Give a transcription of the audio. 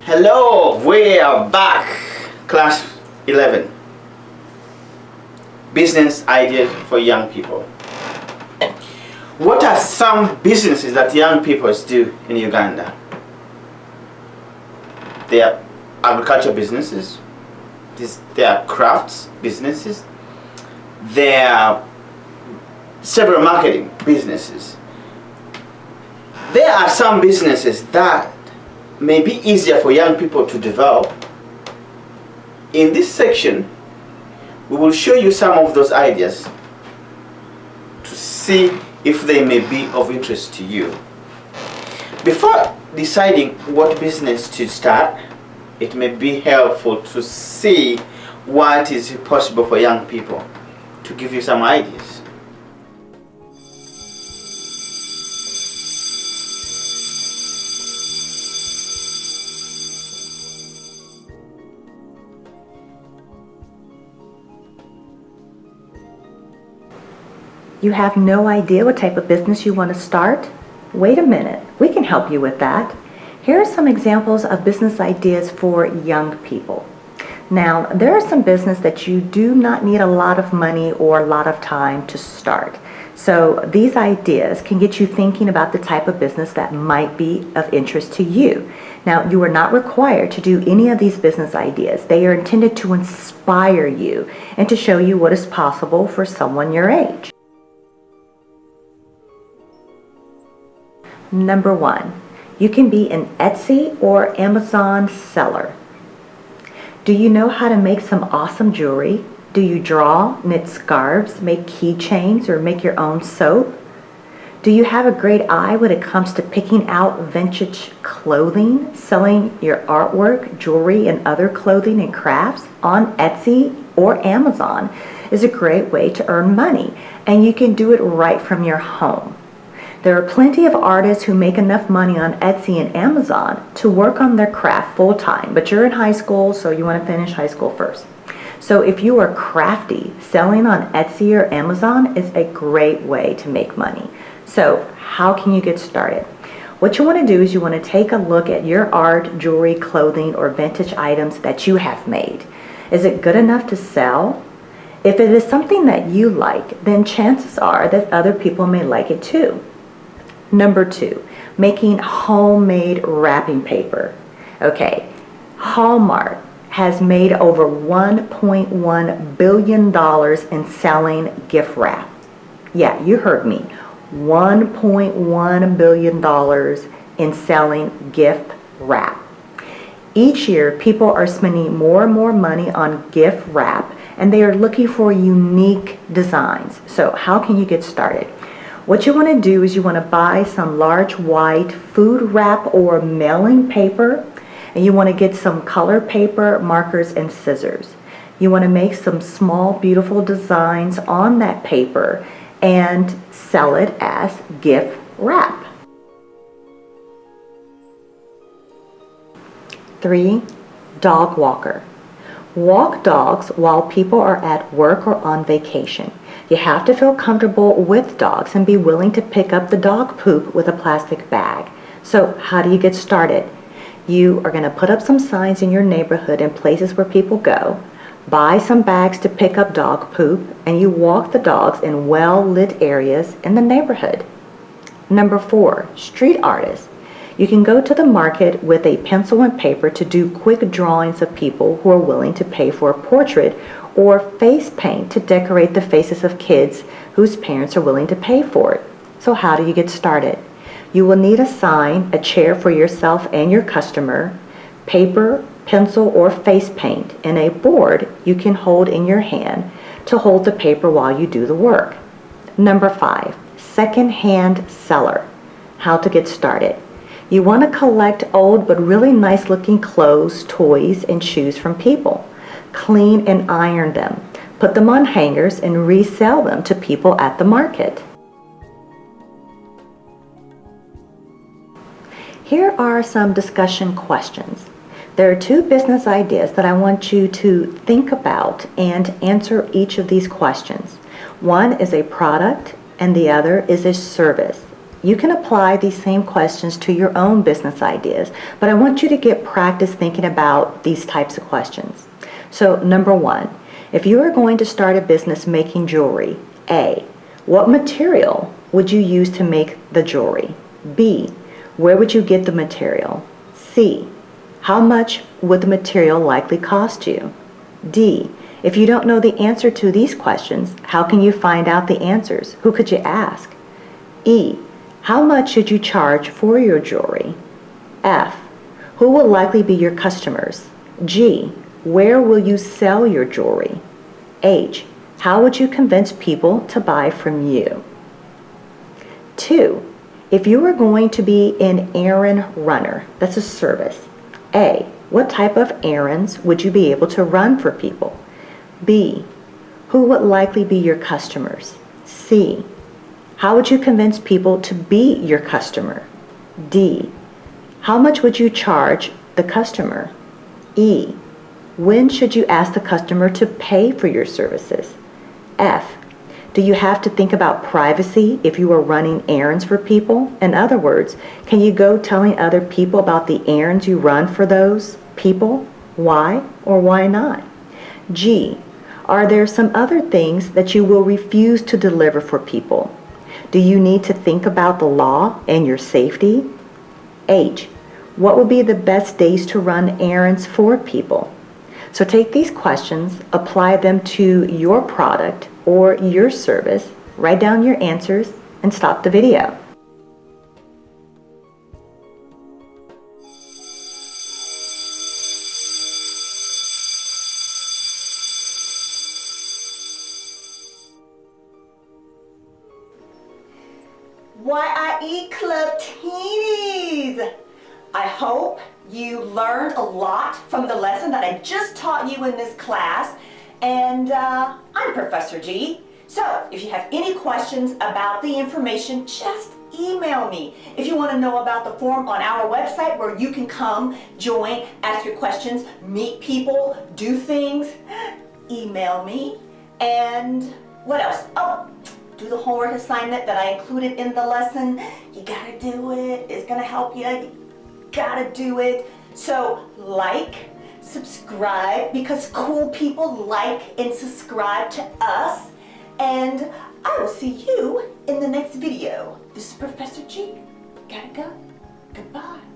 Hello, we are back. Class 11. Business ideas for young people. What are some businesses that young people do in Uganda? They are agriculture businesses. They are crafts businesses. There are several marketing businesses. There are some businesses that may be easier for young people to develop. In this section, we will show you some of those ideas to see if they may be of interest to you. Before deciding what business to start, it may be helpful to see what is possible for young people, to give you some ideas. You have no idea what type of business you want to start? Wait a minute, we can help you with that. Here are some examples of business ideas for young people. Now, there are some business that you do not need a lot of money or a lot of time to start. So these ideas can get you thinking about the type of business that might be of interest to you. Now, you are not required to do any of these business ideas. They are intended to inspire you and to show you what is possible for someone your age. Number 1, you can be an Etsy or Amazon seller. Do you know how to make some awesome jewelry? Do you draw, knit scarves, make keychains, or make your own soap? Do you have a great eye when it comes to picking out vintage clothing? Selling your artwork, jewelry, and other clothing and crafts on Etsy or Amazon is a great way to earn money, and you can do it right from your home. There are plenty of artists who make enough money on Etsy and Amazon to work on their craft full-time, but you're in high school, so you want to finish high school first. So if you are crafty, selling on Etsy or Amazon is a great way to make money. So how can you get started? What you want to do is you want to take a look at your art, jewelry, clothing, or vintage items that you have made. Is it good enough to sell? If it is something that you like, then chances are that other people may like it too. Number 2, making homemade wrapping paper. Okay, Hallmark has made over $1.1 billion in selling gift wrap. Yeah, you heard me. $1.1 billion in selling gift wrap. Each year, people are spending more and more money on gift wrap, and they are looking for unique designs. So how can you get started? What you want to do is you want to buy some large white food wrap or mailing paper, and you want to get some color paper, markers, and scissors. You want to make some small, beautiful designs on that paper and sell it as gift wrap. 3, dog walker. Walk dogs while people are at work or on vacation. You have to feel comfortable with dogs and be willing to pick up the dog poop with a plastic bag. So how do you get started? You are going to put up some signs in your neighborhood and places where people go, buy some bags to pick up dog poop, and you walk the dogs in well-lit areas in the neighborhood. Number 4, street artists. You can go to the market with a pencil and paper to do quick drawings of people who are willing to pay for a portrait, or face paint to decorate the faces of kids whose parents are willing to pay for it. So how do you get started? You will need a sign, a chair for yourself and your customer, paper, pencil, or face paint, and a board you can hold in your hand to hold the paper while you do the work. Number 5, second-hand seller. How to get started. You want to collect old but really nice looking clothes, toys, and shoes from people. Clean and iron them. Put them on hangers and resell them to people at the market. Here are some discussion questions. There are 2 business ideas that I want you to think about and answer each of these questions. One is a product and the other is a service. You can apply these same questions to your own business ideas, but I want you to get practice thinking about these types of questions. So number one, if you are going to start a business making jewelry, A, what material would you use to make the jewelry? B, where would you get the material? C, how much would the material likely cost you? D, if you don't know the answer to these questions, how can you find out the answers? Who could you ask? E, how much should you charge for your jewelry? F, who will likely be your customers? G, where will you sell your jewelry? H, how would you convince people to buy from you? 2, if you were going to be an errand runner, that's a service. A, what type of errands would you be able to run for people? B, who would likely be your customers? C, how would you convince people to be your customer? D, how much would you charge the customer? E, when should you ask the customer to pay for your services? F, do you have to think about privacy if you are running errands for people? In other words, can you go telling other people about the errands you run for those people? Why or why not? G, are there some other things that you will refuse to deliver for people? Do you need to think about the law and your safety? H, what would be the best days to run errands for people? So take these questions, apply them to your product or your service, write down your answers, and stop the video. YIE Club Teenies! I hope you learned a lot from the lesson that I just taught you in this class. And I'm Professor G. So if you have any questions about the information, just email me. If you want to know about the forum on our website where you can come, join, ask your questions, meet people, do things, email me. And what else? Oh, do the homework assignment that I included in the lesson. You gotta do it. It's gonna help you. You gotta do it. So like, subscribe, because cool people like and subscribe to us. And I will see you in the next video. This is Professor G. Gotta go. Goodbye.